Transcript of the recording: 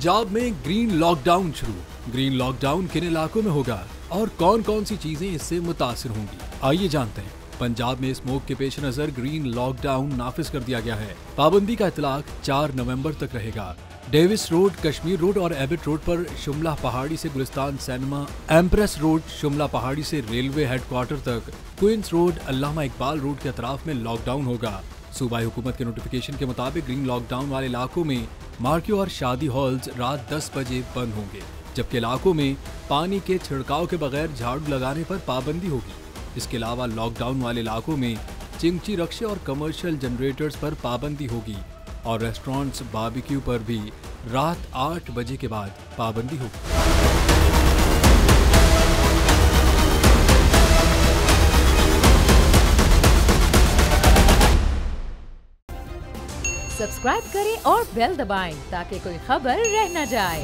पंजाब में green lockdown शुरू। Green lockdown किन इलाकों में होगा और कौन कौन सी चीजें इससे मुतासिर होंगी, आइए जानते हैं। पंजाब में स्मोक के पेश नजर ग्रीन लॉकडाउन नाफिज कर दिया गया है। पाबंदी का इतलाक 4 नवंबर तक रहेगा। डेविस रोड, कश्मीर रोड और एबिट रोड पर शिमला पहाड़ी से Gulistan cinema, empress road, Shimla पहाड़ी से रेलवे हेडक्वार्टर तक, क्वींस रोड, अल्लामा इकबाल रोड के अतराफ में लॉकडाउन होगा। सूबाई हुकूमत के नोटिफिकेशन के मुताबिक ग्रीन लॉकडाउन वाले इलाकों में मार्केट और शादी हॉल्स रात 10 बजे बंद होंगे, जबकि इलाकों में पानी के छिड़काव के बगैर झाड़ू लगाने पर पाबंदी होगी। इसके अलावा लॉकडाउन वाले इलाकों में चिंगची रक्शे और कमर्शियल जनरेटर्स पर पाबंदी होगी और रेस्टोरेंट्स, बारबेक्यू पर भी रात 8 बजे के बाद पाबंदी होगी। सब्सक्राइब करें और बेल दबाएं ताकि कोई खबर रह न जाए।